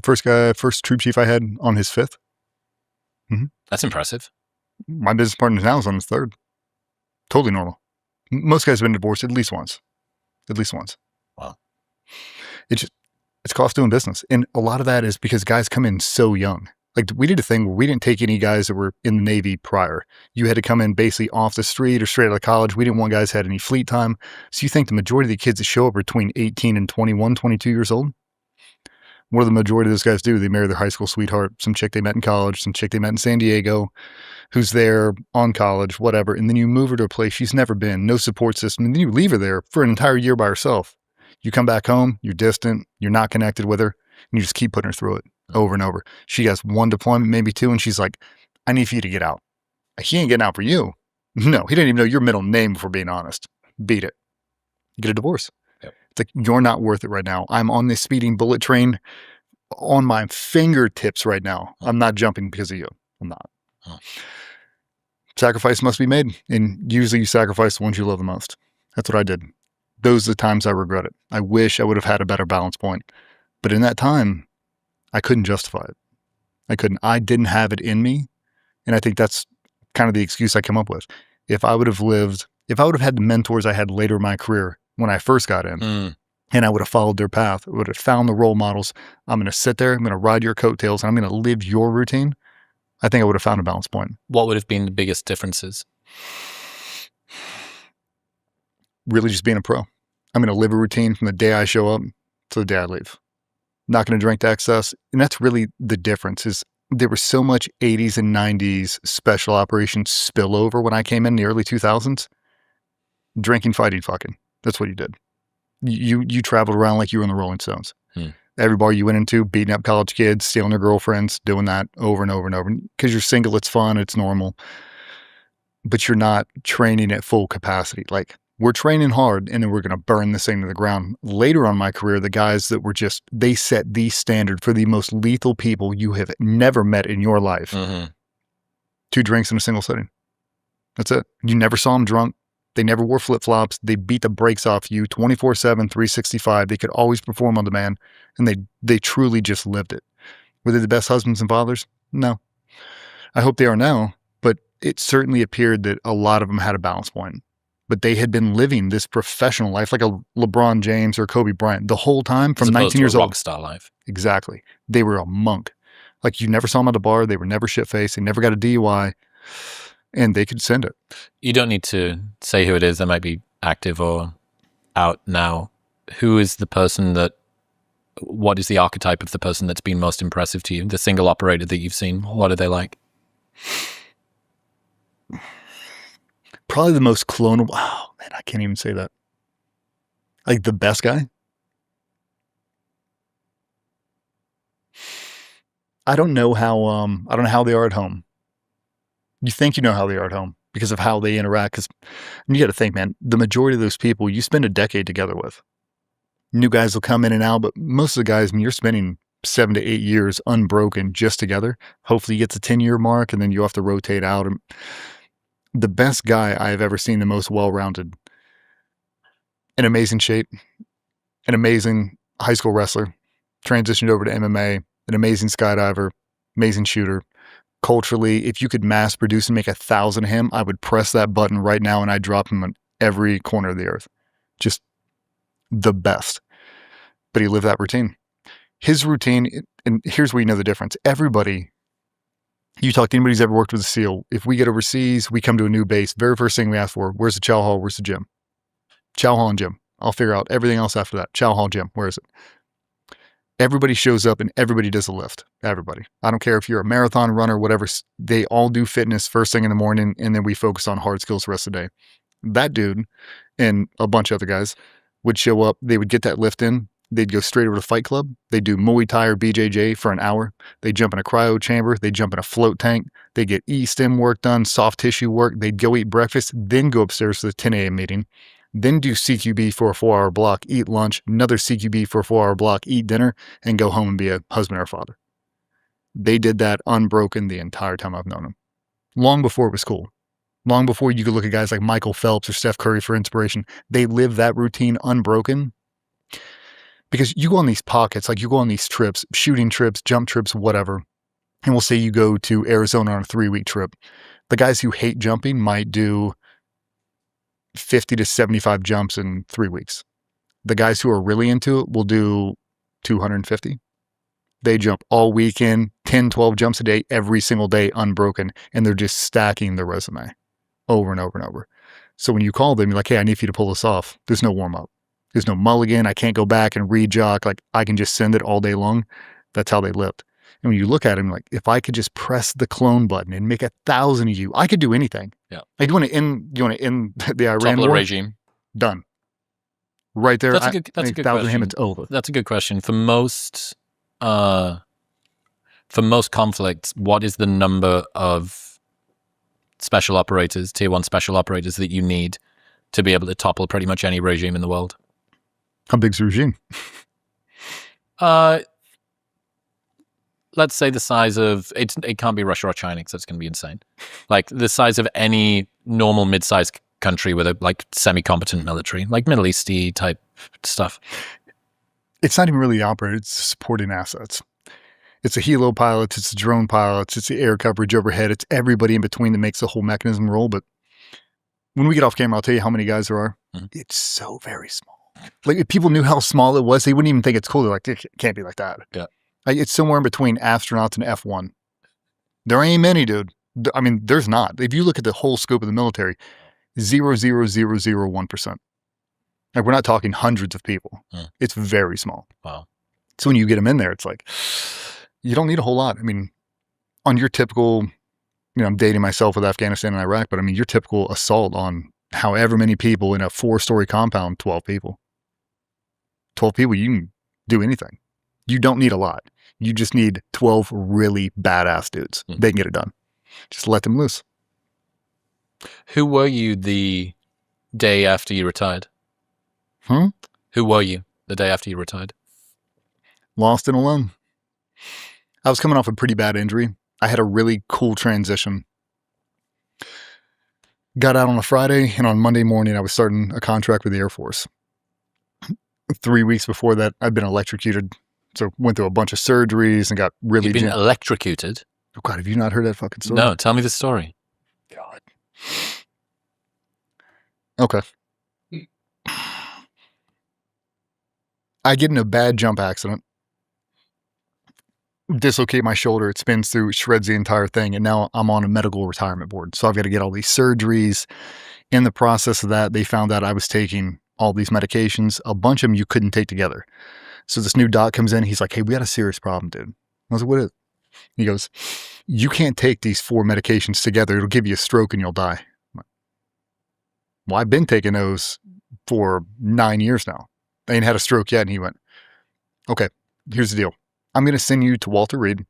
The first troop chief I had on his 5th. Mm-hmm. That's impressive. My business partner now is on his 3rd. Totally normal. Most guys have been divorced at least once. Wow. It's cost doing business. And a lot of that is because guys come in so young. Like, we did a thing where we didn't take any guys that were in the Navy prior. You had to come in basically off the street or straight out of college. We didn't want guys that had any fleet time. So you think the majority of the kids that show up are between 18 and 21, 22 years old? What do the majority of those guys do? They marry their high school sweetheart, some chick they met in college, some chick they met in San Diego, who's there on college, whatever. And then you move her to a place she's never been, no support system. And then you leave her there for an entire year by herself. You come back home, you're distant, you're not connected with her, and you just keep putting her through it over and over. She has 1 deployment, maybe 2, and she's like, I need for you to get out. He ain't getting out for you. No, he didn't even know your middle name, if we're being honest. Beat it. Get a divorce. Yep. It's like, you're not worth it right now. I'm on this speeding bullet train on my fingertips right now. I'm not jumping because of you. I'm not. Sacrifice must be made. And usually you sacrifice the ones you love the most. That's what I did. Those are the times I regret it. I wish I would have had a better balance point. But in that time, I couldn't justify it. I couldn't. I didn't have it in me. And I think that's kind of the excuse I come up with. If I would have had the mentors I had later in my career when I first got in, and I would have followed their path, I would have found the role models. I'm going to sit there, I'm going to ride your coattails, and I'm going to live your routine. I think I would have found a balance point. What would have been the biggest differences? Really just being a pro. I'm going to live a routine from the day I show up to the day I leave. Not going to drink to excess. And that's really the difference is there was so much 80s and 90s special operations spillover when I came in the early 2000s. Drinking, fighting, fucking. That's what you did. You traveled around like you were in the Rolling Stones. Every bar you went into, beating up college kids, stealing their girlfriends, doing that over and over and over. Because you're single, it's fun, it's normal. But you're not training at full capacity. Like, we're training hard, and then we're going to burn this thing to the ground. Later on in my career, the guys that were they set the standard for the most lethal people you have never met in your life. 2 drinks in a single sitting. That's it. You never saw them drunk. They never wore flip-flops. They beat the brakes off you 24/7, 365. They could always perform on demand, and they truly just lived it. Were they the best husbands and fathers? No. I hope they are now, but it certainly appeared that a lot of them had a balance point. But they had been living this professional life like a LeBron James or Kobe Bryant the whole time from 19 years old. Rock star life. Exactly. They were a monk. Like, you never saw them at a bar. They were never shit-faced. They never got a DUI. And they could send it. You don't need to say who it is. They might be active or out now. Who is the person what is the archetype of the person that's been most impressive to you? The single operator that you've seen, what are they like? Probably the most clonable. Oh, man, I can't even say that. Like, the best guy? I don't know how they are at home. You think you know how they are at home because of how they interact. Because you got to think, man, the majority of those people you spend a decade together with. New guys will come in and out, but most of the guys, you're spending 7 to 8 years unbroken just together. Hopefully you get the 10-year mark, and then you have to rotate out. And the best guy I've ever seen, the most well-rounded, in amazing shape, an amazing high school wrestler, transitioned over to MMA, an amazing skydiver, amazing shooter. Culturally, if you could mass produce and make 1,000 of him, I would press that button right now and I'd drop him on every corner of the earth. Just the best. But he lived that routine. His routine, and here's where you know the difference. Everybody, you talk to anybody who's ever worked with a SEAL, if we get overseas, we come to a new base, very first thing we ask for, where's the chow hall, where's the gym? Chow hall and gym. I'll figure out everything else after that. Chow hall, gym, where is it? Everybody shows up and everybody does a lift. Everybody. I don't care if you're a marathon runner, whatever. They all do fitness first thing in the morning, and then we focus on hard skills the rest of the day. That dude and a bunch of other guys would show up. They would get that lift in. They'd go straight over to Fight Club. They'd do Muay Thai or BJJ for an hour. They'd jump in a cryo chamber. They'd jump in a float tank. They'd get E-stim work done, soft tissue work. They'd go eat breakfast, then go upstairs to the 10 a.m. meeting. Then do CQB for a 4-hour block, eat lunch, another CQB for a 4-hour block, eat dinner, and go home and be a husband or father. They did that unbroken the entire time I've known them. Long before it was cool. Long before you could look at guys like Michael Phelps or Steph Curry for inspiration. They lived that routine unbroken. Because you go on these pockets, like you go on these trips, shooting trips, jump trips, whatever. And we'll say you go to Arizona on a 3-week trip. The guys who hate jumping might do 50 to 75 jumps in 3 weeks. The guys who are really into it will do 250. They jump all weekend, 10, 12 jumps a day, every single day, unbroken. And they're just stacking their resume over and over and over. So when you call them, you're like, hey, I need for you to pull this off. There's no warm up. There's no mulligan. I can't go back and rejock. Like, I can just send it all day long. That's how they lived. And when you look at them, like, if I could just press the clone button and make 1,000 of you, I could do anything. Yeah. Like, you want to end the Iran Topple war? a regime. Done. Right there. That's a good 1,000 question. of him, it's over. That's a good question. For most conflicts, what is the number of special operators, tier 1 special operators that you need to be able to topple pretty much any regime in the world? How big's the regime? Let's say the size of it can't be Russia or China because that's going to be insane. Like the size of any normal mid-sized country with a like semi-competent military, like Middle Easty type stuff. It's not even really the operator, it's supporting assets. It's the helo pilots, it's the drone pilots, it's the air coverage overhead, it's everybody in between that makes the whole mechanism roll. But when we get off camera, I'll tell you how many guys there are. Mm-hmm. It's so very small. Like if people knew how small it was, they wouldn't even think it's cool. They're like, it can't be like that. Yeah. Like it's somewhere in between astronauts and F1. There ain't many, dude. I mean, there's not. If you look at the whole scope of the military, 0.0001%. Like we're not talking hundreds of people. It's very small. Wow. So when you get them in there, it's like, you don't need a whole lot. I mean, on your typical, I'm dating myself with Afghanistan and Iraq, but I mean, your typical assault on however many people in a 4-story compound, 12 people. 12 people, you can do anything. You don't need a lot. You just need 12 really badass dudes. They can get it done. Just let them loose. Who were you the day after you retired? Who were you the day after you retired? Lost and alone. I was coming off a pretty bad injury. I had a really cool transition. Got out on a Friday, and on Monday morning, I was starting a contract with the Air Force. 3 weeks before that, I'd been electrocuted. So went through a bunch of surgeries and got really... You've been electrocuted? Oh, God, have you not heard that fucking story? No, tell me the story. God. Okay. I get in a bad jump accident. Dislocate my shoulder. It spins through, shreds the entire thing. And now I'm on a medical retirement board. So I've got to get all these surgeries. In the process of that, they found out I was taking all these medications. A bunch of them you couldn't take together. So this new doc comes in. He's like, hey, we got a serious problem, dude. I was like, what is it? He goes, you can't take these 4 medications together. It'll give you a stroke and you'll die. I'm like, well, I've been taking those for 9 years now. I ain't had a stroke yet. And he went, okay, here's the deal. I'm going to send you to Walter Reed.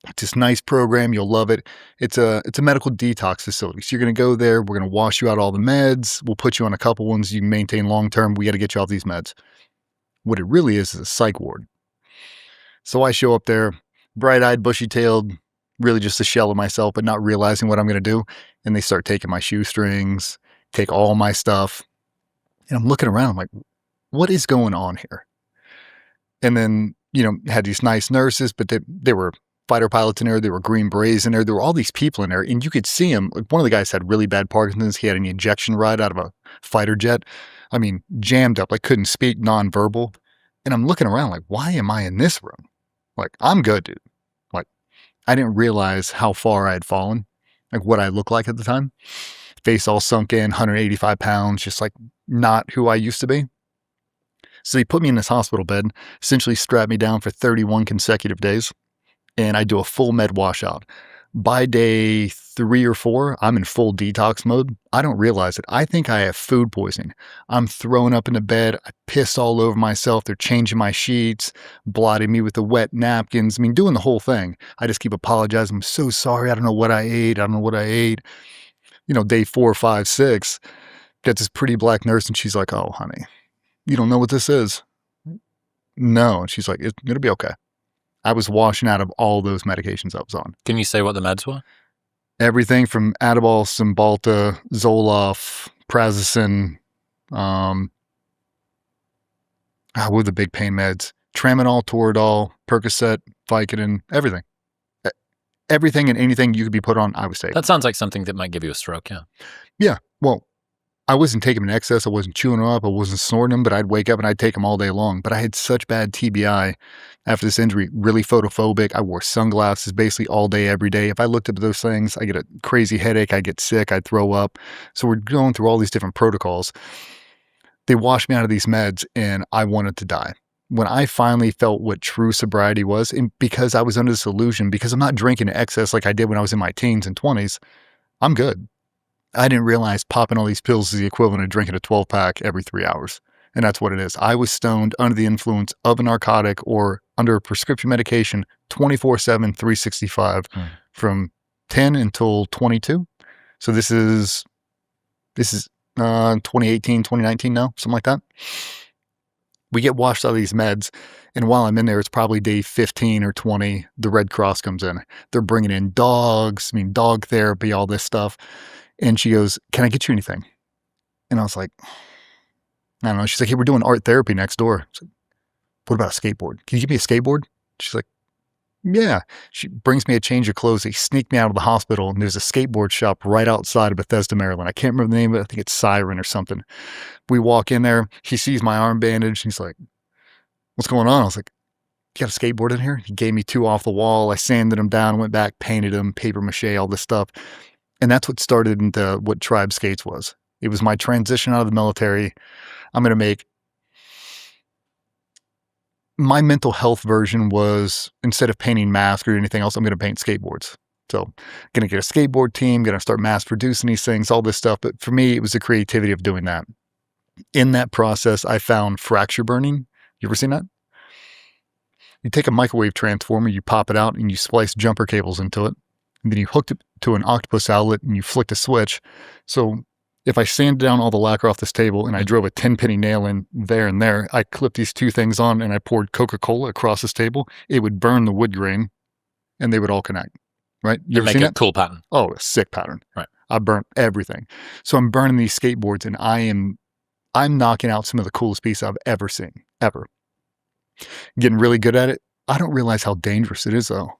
It's this nice program. You'll love it. It's a medical detox facility. So you're going to go there. We're going to wash you out all the meds. We'll put you on a couple ones you can maintain long-term. We got to get you off these meds. What it really is a psych ward. So I show up there, bright-eyed, bushy-tailed, really just a shell of myself, but not realizing what I'm going to do. And they start taking my shoestrings, take all my stuff. And I'm looking around. I'm like, what is going on here? And then, had these nice nurses, but they were fighter pilots in there. There were Green Berets in there. There were all these people in there. And you could see them. Like one of the guys had really bad Parkinson's. He had an ejection ride out of a fighter jet. I mean, jammed up, like couldn't speak, nonverbal. And I'm looking around like, why am I in this room? Like, I'm good, dude. Like, I didn't realize how far I had fallen, like what I looked like at the time. Face all sunk in, 185 pounds, just like not who I used to be. So they put me in this hospital bed, essentially strapped me down for 31 consecutive days, and I do a full med washout. By day 3 or 4, I'm in full detox mode. I don't realize it. I think I have food poisoning. I'm throwing up in the bed. I pissed all over myself. They're changing my sheets, blotting me with the wet napkins. I mean, doing the whole thing. I just keep apologizing. I'm so sorry. I don't know what I ate. Day 4, 5, 6, got this pretty black nurse, and she's like, oh, honey, you don't know what this is? No. And she's like, it's going to be okay. I was washing out of all those medications I was on. Can you say what the meds were? Everything from Adderall, Cymbalta, Zoloft, Prazosin, With the big pain meds. Tramadol, Toradol, Percocet, Vicodin, everything. E- Everything and anything you could be put on, I was taking. That sounds like something that might give you a stroke, yeah. Yeah. Well, I wasn't taking them in excess. I wasn't chewing them up. I wasn't snorting them, but I'd wake up and I'd take them all day long. But I had such bad TBI after this injury, really photophobic. I wore sunglasses basically all day, every day. If I looked at those things, I get a crazy headache. I get sick. I'd throw up. So we're going through all these different protocols. They washed me out of these meds and I wanted to die. When I finally felt what true sobriety was, and because I was under this illusion, because I'm not drinking in excess like I did when I was in my teens and 20s, I'm good. I didn't realize popping all these pills is the equivalent of drinking a 12-pack every 3 hours. And that's what it is. I was stoned under the influence of a narcotic or under a prescription medication 24/7, 365 from 10 until 22. So this is 2018, 2019 now, something like that. We get washed out of these meds, and while I'm in there, it's probably day 15 or 20, the Red Cross comes in. They're bringing in dogs, dog therapy, all this stuff. And she goes, "Can I get you anything?" And I was like, "I don't know." She's like, "Hey, we're doing art therapy next door." I was like, "What about a skateboard? Can you give me a skateboard?" She's like, "Yeah." She brings me a change of clothes. They sneak me out of the hospital, and there's a skateboard shop right outside of Bethesda, Maryland. I can't remember the name of it. I think it's Siren or something. We walk in there. He sees my arm bandage. He's like, "What's going on?" I was like, "You got a skateboard in here?" He gave me 2 off the wall. I sanded them down, went back, painted them, paper mache, all this stuff. And that's what started into what Tribe Skates was. It was my transition out of the military. I'm going to make my mental health version was, instead of painting masks or anything else, I'm going to paint skateboards. So going to get a skateboard team, going to start mass producing these things, all this stuff. But for me, it was the creativity of doing that. In that process, I found fracture burning. You ever seen that? You take a microwave transformer, you pop it out, and you splice jumper cables into it. And then you hooked it to an octopus outlet and you flicked a switch. So if I sanded down all the lacquer off this table and I drove a 10-penny nail in there and there, I clipped these 2 things on and I poured Coca-Cola across this table, it would burn the wood grain and they would all connect. Right? You ever make seen a that? cool pattern. Oh, a sick pattern. Right. I burnt everything. So I'm burning these skateboards and I'm knocking out some of the coolest pieces I've ever seen, ever. Getting really good at it. I don't realize how dangerous it is though.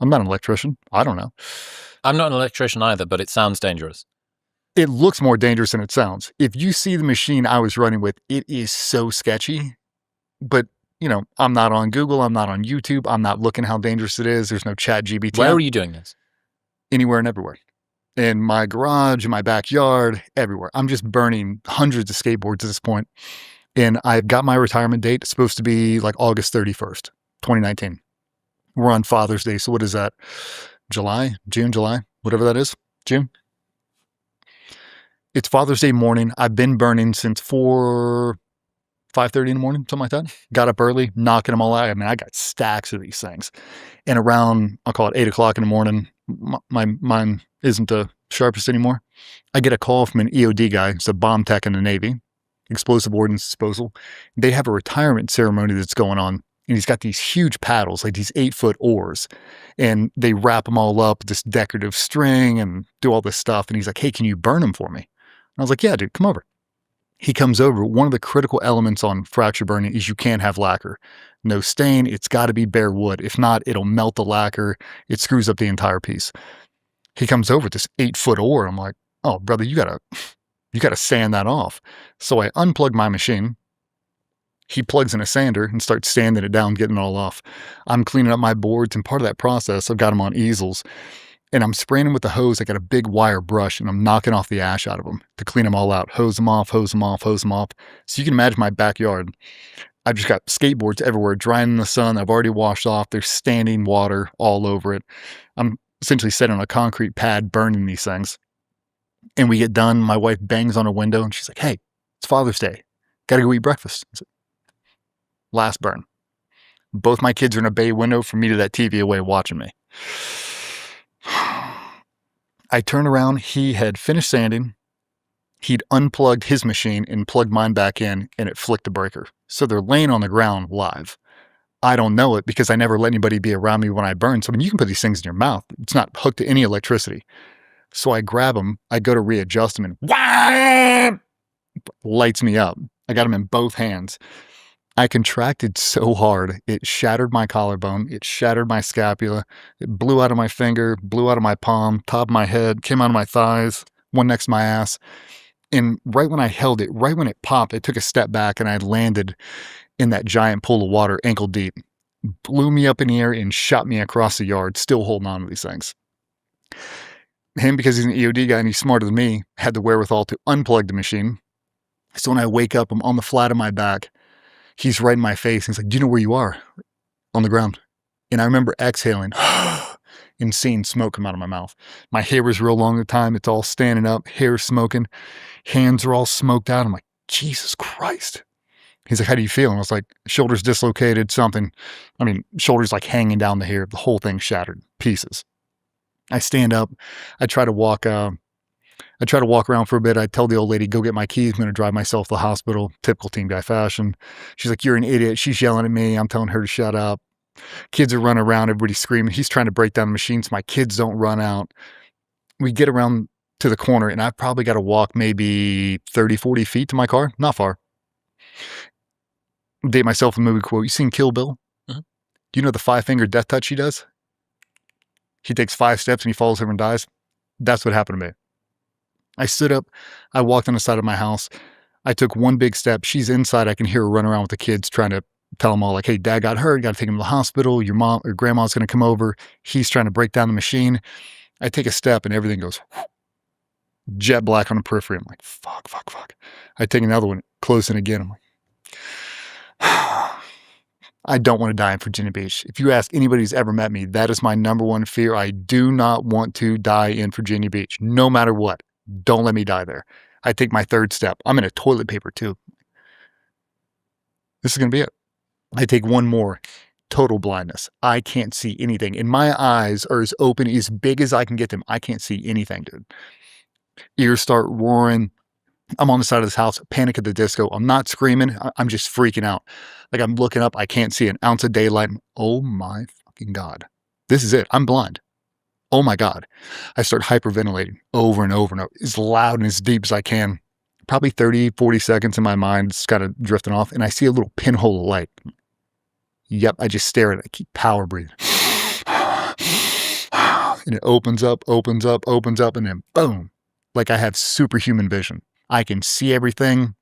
I'm not an electrician. I don't know. I'm not an electrician either, but it sounds dangerous. It looks more dangerous than it sounds. If you see the machine I was running with, it is so sketchy. But, I'm not on Google. I'm not on YouTube. I'm not looking how dangerous it is. There's no chat GBT. Where are you doing this? Anywhere and everywhere. In my garage, in my backyard, everywhere. I'm just burning hundreds of skateboards at this point. And I've got my retirement date. It's supposed to be like August 31st, 2019. We're on Father's Day. So what is that? July, whatever that is. June. It's Father's Day morning. I've been burning since 5:30 in the morning, something like that. Got up early, knocking them all out. I got stacks of these things. And around, I'll call it 8 o'clock in the morning, my mind isn't the sharpest anymore. I get a call from an EOD guy. It's a bomb tech in the Navy, explosive ordnance disposal. They have a retirement ceremony that's going on. And he's got these huge paddles, like these 8-foot oars, and they wrap them all up with this decorative string and do all this stuff. And he's like, "Hey, can you burn them for me?" And I was like, "Yeah, dude, come over." He comes over. One of the critical elements on fracture burning is you can't have lacquer. No stain. It's got to be bare wood. If not, it'll melt the lacquer. It screws up the entire piece. He comes over with this 8-foot oar. I'm like, "Oh, brother, you gotta sand that off." So I unplug my machine. He plugs in a sander and starts sanding it down, getting it all off. I'm cleaning up my boards, and part of that process, I've got them on easels, and I'm spraying them with the hose. I got a big wire brush, and I'm knocking off the ash out of them to clean them all out. Hose them off, hose them off, hose them off. So you can imagine my backyard. I've just got skateboards everywhere, drying in the sun. I've already washed off. There's standing water all over it. I'm essentially sitting on a concrete pad burning these things. And we get done. My wife bangs on a window, and she's like, "Hey, it's Father's Day. Got to go eat breakfast." Last burn. Both my kids are in a bay window from me to that TV away watching me. I turned around. He had finished sanding. He'd unplugged his machine and plugged mine back in, and it flicked the breaker. So they're laying on the ground live. I don't know it because I never let anybody be around me when I burn. So you can put these things in your mouth. It's not hooked to any electricity. So I grab them. I go to readjust them, and wham! Lights me up. I got them in both hands. I contracted so hard, it shattered my collarbone, it shattered my scapula, it blew out of my finger, blew out of my palm, top of my head, came out of my thighs, one next to my ass. And right when I held it, right when it popped, it took a step back and I landed in that giant pool of water ankle deep, blew me up in the air and shot me across the yard, still holding on to these things. Him, because he's an EOD guy and he's smarter than me, had the wherewithal to unplug the machine. So when I wake up, I'm on the flat of my back. He's right in my face. He's like, do you know where you are? On the ground. And I remember exhaling and seeing smoke come out of my mouth. My hair was real long at the time. It's all standing up, hair smoking, hands are all smoked out. I'm like, Jesus Christ. He's like, how do you feel? And I was like, shoulders dislocated, something. I mean, shoulders like hanging down the hair. The whole thing shattered, pieces. I stand up. I try to walk around for a bit. I tell the old lady, go get my keys. I'm going to drive myself to the hospital. Typical teen guy fashion. She's like, you're an idiot. She's yelling at me. I'm telling her to shut up. Kids are running around. Everybody's screaming. He's trying to break down the machine so my kids don't run out. We get around to the corner and I've probably got to walk maybe 30, 40 feet to my car. Not far. Date myself a movie quote. You seen Kill Bill? Mm-hmm. Do you know the 5-finger death touch he does? He takes 5 steps and he falls over and dies. That's what happened to me. I stood up. I walked on the side of my house. I took one big step. She's inside. I can hear her run around with the kids trying to tell them all like, hey, dad got hurt. Got to take him to the hospital. Your mom or grandma's going to come over. He's trying to break down the machine. I take a step and everything goes jet black on the periphery. I'm like, fuck. I take another one, close in again. I'm like, I don't want to die in Virginia Beach. If you ask anybody who's ever met me, that is my number one fear. I do not want to die in Virginia Beach, no matter what. Don't let me die there. I take my third step. I'm in a toilet paper too. This is going to be it. I take one more. Total blindness. I can't see anything. And my eyes are as open, as big as I can get them. I can't see anything, dude. Ears start roaring. I'm on the side of this house, Panic at the Disco. I'm not screaming. I'm just freaking out. Like I'm looking up. I can't see an ounce of daylight. Oh my fucking God. This is it. I'm blind. Oh my God. I start hyperventilating over and over and over, as loud and as deep as I can. Probably 30, 40 seconds in my mind. It's kind of drifting off. And I see a little pinhole of light. Yep. I just stare at it. I keep power breathing. And it opens up, and then boom. Like I have superhuman vision. I can see everything.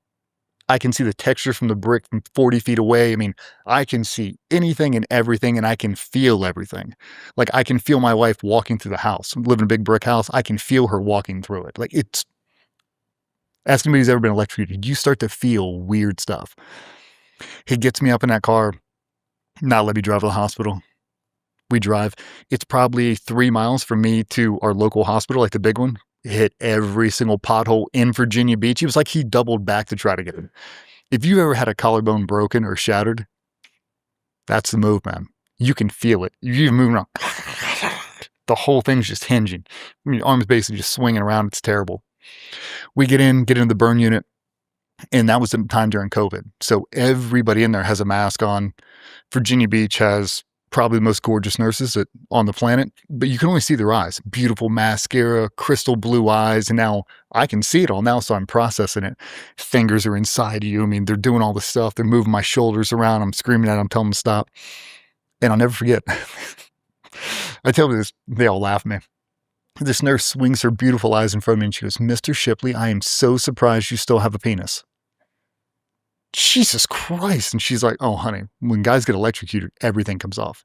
I can see the texture from the brick from 40 feet away. I mean, I can see anything and everything, and I can feel everything. Like I can feel my wife walking through the house. I live in a big brick house. I can feel her walking through it. Like it's, ask anybody who's ever been electrocuted, you start to feel weird stuff. He gets me up in that car, not let me drive to the hospital. We drive. It's probably 3 miles from me to our local hospital, like the big one. Hit every single pothole in Virginia Beach. It was like he doubled back to try to get it. If you ever had a collarbone broken or shattered, that's the move, man. You can feel it. You're moving around. The whole thing's just hinging. I mean, your arm's basically just swinging around. It's terrible. We get into the burn unit, and that was the time during COVID. So everybody in there has a mask on. Virginia Beach has probably the most gorgeous nurses on the planet, but you can only see their eyes. Beautiful mascara, crystal blue eyes, and now I can see it all now, so I'm processing it. Fingers are inside you. I mean, they're doing all this stuff. They're moving my shoulders around. I'm screaming at them, telling them to stop. And I'll never forget. I tell them this, they all laugh at me. This nurse swings her beautiful eyes in front of me and she goes, Mr. Shipley, I am so surprised you still have a penis. Jesus Christ. And she's like, oh, honey, when guys get electrocuted, everything comes off.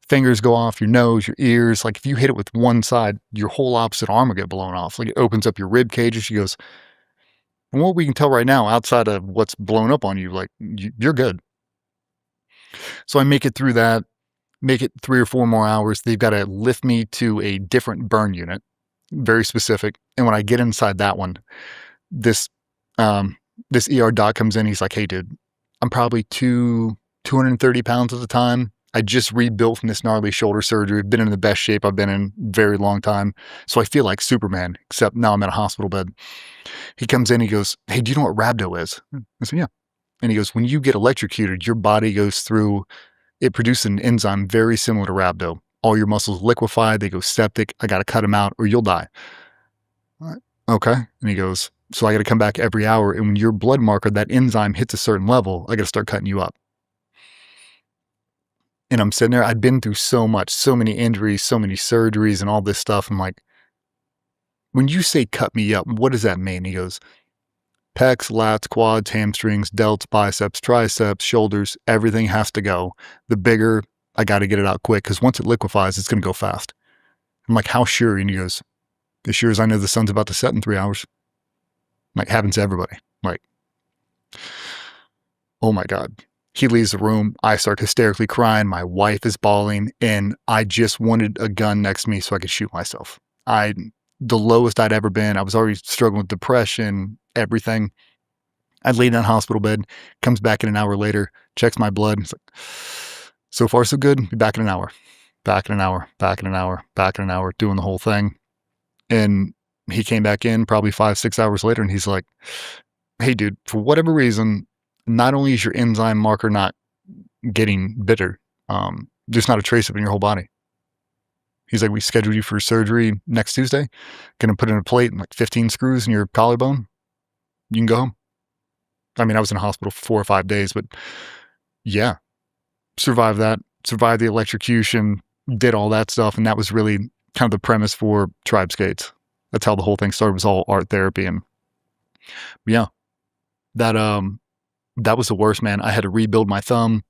Fingers go off, your nose, your ears. Like if you hit it with one side, your whole opposite arm will get blown off. Like it opens up your rib cage. And she goes, from what we can tell right now, outside of what's blown up on you, like you're good. So I make it through that, make it 3 or 4 more hours. They've got to lift me to a different burn unit, very specific. And when I get inside that one, this ER doc comes in. He's like, hey, dude, I'm probably 230 pounds at the time. I just rebuilt from this gnarly shoulder surgery. I've been in the best shape I've been in a very long time. So I feel like Superman, except now I'm in a hospital bed. He comes in, he goes, hey, do you know what rhabdo is? I said, yeah. And he goes, when you get electrocuted, your body goes through, it produces an enzyme very similar to rhabdo. All your muscles liquefy, they go septic. I got to cut them out or you'll die. Okay. And he goes, so I got to come back every hour. And when your blood marker, that enzyme hits a certain level, I got to start cutting you up. And I'm sitting there. I'd been through so much, so many injuries, so many surgeries and all this stuff. I'm like, when you say cut me up, what does that mean? He goes, pecs, lats, quads, hamstrings, delts, biceps, triceps, shoulders, everything has to go. The bigger, I got to get it out quick because once it liquefies, it's going to go fast. I'm like, how sure? And he goes, as sure as I know the sun's about to set in 3 hours. Like, happens to everybody. Like, oh my God. He leaves the room. I start hysterically crying. My wife is bawling, and I just wanted a gun next to me so I could shoot myself. The lowest I'd ever been. I was already struggling with depression, everything. I'd lay in that hospital bed, comes back in an hour later, checks my blood. It's like, so far so good. Be back in an hour. Back in an hour, back in an hour, back in an hour, doing the whole thing. And he came back in probably 5-6 hours later, and he's like, hey, dude, for whatever reason, not only is your enzyme marker not getting bitter, there's not a trace of it in your whole body. He's like, we scheduled you for surgery next Tuesday. Gonna put in a plate and like 15 screws in your collarbone. You can go home. I mean, I was in a hospital for 4 or 5 days, but yeah, survived that, survived the electrocution, did all that stuff. And that was really kind of the premise for Tribe Skates. That's how the whole thing started, was all art therapy. And yeah, that was the worst, man. I had to rebuild my thumb.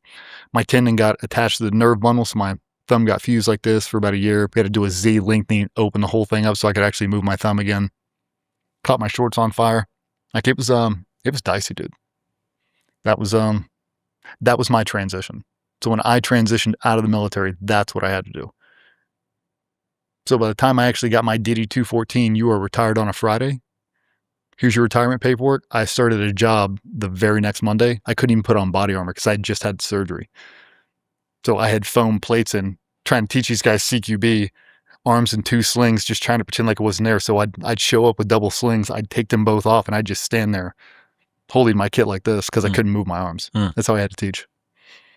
My tendon got attached to the nerve bundle, so my thumb got fused like this for about a year. We had to do a Z lengthening, open the whole thing up so I could actually move my thumb again. Caught my shorts on fire. Like it was dicey, dude. That was my transition. So when I transitioned out of the military, that's what I had to do. So by the time I actually got my DD-214, you are retired on a Friday. Here's your retirement paperwork. I started a job the very next Monday. I couldn't even put on body armor because I just had surgery. So I had foam plates in, trying to teach these guys CQB, arms in 2 slings, just trying to pretend like it wasn't there. So I'd show up with double slings. I'd take them both off, and I'd just stand there holding my kit like this because I couldn't move my arms. That's how I had to teach.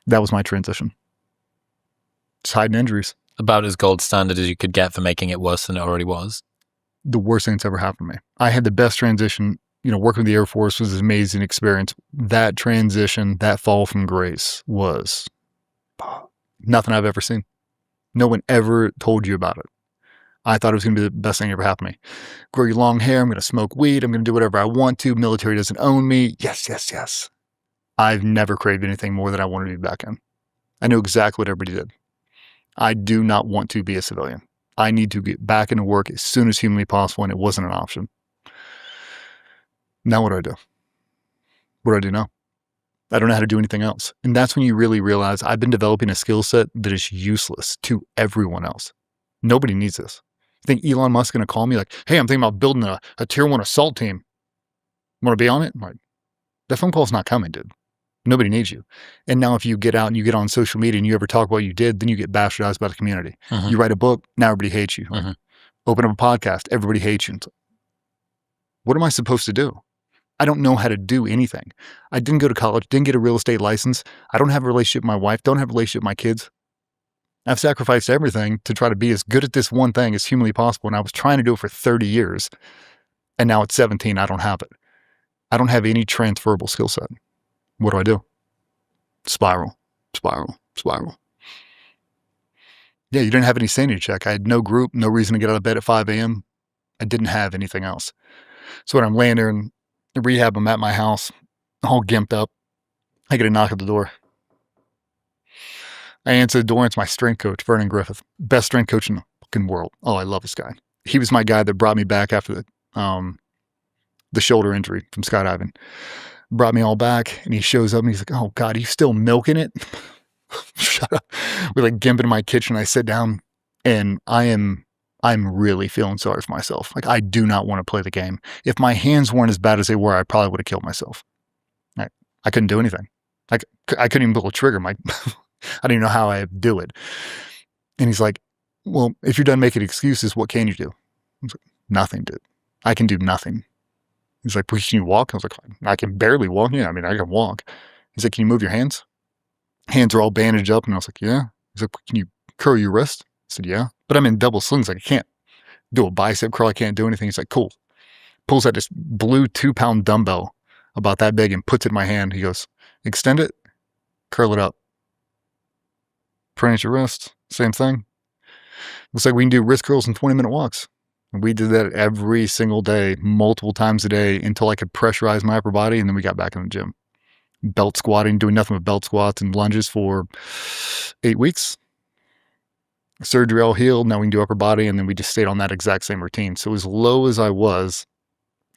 That was my transition. Just hiding injuries. About as gold standard as you could get for making it worse than it already was. The worst thing that's ever happened to me. I had the best transition. Working with the Air Force was an amazing experience. That transition, that fall from grace was nothing I've ever seen. No one ever told you about it. I thought it was going to be the best thing that ever happened to me. Grow your long hair. I'm going to smoke weed. I'm going to do whatever I want to. Military doesn't own me. Yes, yes, yes. I've never craved anything more than I wanted to be back in. I knew exactly what everybody did. I do not want to be a civilian. I need to get back into work as soon as humanly possible, and it wasn't an option. Now what do I do? What do I do now? I don't know how to do anything else. And that's when you really realize I've been developing a skill set that is useless to everyone else. Nobody needs this. You think Elon Musk's going to call me like, hey, I'm thinking about building a tier 1 assault team. Want to be on it? I'm like, that phone call's not coming, dude. Nobody needs you. And now if you get out and you get on social media and you ever talk about what you did, then you get bastardized by the community. You write a book, now everybody hates you. Open up a podcast, everybody hates you. What am I supposed to do? I don't know how to do anything. I didn't go to college, didn't get a real estate license. I don't have a relationship with my wife, don't have a relationship with my kids. I've sacrificed everything to try to be as good at this one thing as humanly possible. And I was trying to do it for 30 years. And now at 17, I don't have it. I don't have any transferable skill set. What do I do? Spiral, spiral, spiral. Yeah, you didn't have any sanity check. I had no group, no reason to get out of bed at 5 a.m. I didn't have anything else. So when I'm laying there in rehab, I'm at my house, all gimped up. I get a knock at the door. I answer the door, and it's my strength coach, Vernon Griffith. Best strength coach in the fucking world. Oh, I love this guy. He was my guy that brought me back after the shoulder injury from skydiving. Brought me all back, and he shows up and he's like, oh God, are you still milking it? Shut up. We're like gimping in my kitchen. I sit down, and I'm really feeling sorry for myself. Like, I do not want to play the game. If my hands weren't as bad as they were, I probably would have killed myself. I couldn't do anything. I couldn't even pull a trigger. I didn't even know how I do it. And he's like, well, if you're done making excuses, what can you do? I was like, nothing, dude. I can do nothing. He's like, well, can you walk? I was like, I can barely walk. Yeah, I mean, I can walk. He's like, can you move your hands? Hands are all bandaged up. And I was like, yeah. He's like, can you curl your wrist? I said, yeah. But I'm in double slings. Like, I can't do a bicep curl. I can't do anything. He's like, cool. Pulls out this blue 2-pound dumbbell about that big and puts it in my hand. He goes, extend it, curl it up. Praying at your wrist, same thing. Looks like we can do wrist curls and 20-minute walks. And we did that every single day, multiple times a day until I could pressurize my upper body, and then we got back in the gym. Belt squatting, doing nothing but belt squats and lunges for 8 weeks. Surgery all healed. Now we can do upper body, and then we just stayed on that exact same routine. So as low as I was,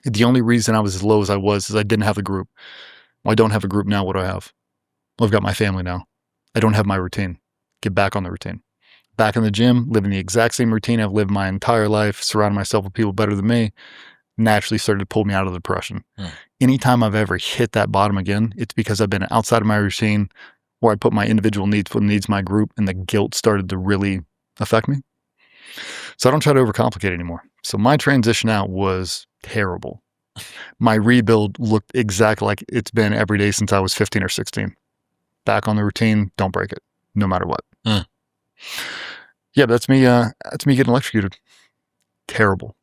the only reason I was as low as I was is I didn't have a group. Well, I don't have a group now. What do I have? Well, I've got my family now. I don't have my routine. Get back on the routine. Back in the gym, living the exact same routine I've lived my entire life, surrounding myself with people better than me, naturally started to pull me out of the depression. Anytime I've ever hit that bottom again, it's because I've been outside of my routine, or I put my individual needs before the needs of my group, and the guilt started to really affect me. So I don't try to overcomplicate anymore. So my transition out was terrible. My rebuild looked exactly like it's been every day since I was 15 or 16. Back on the routine, don't break it, no matter what. Yeah, that's me getting electrocuted. Terrible.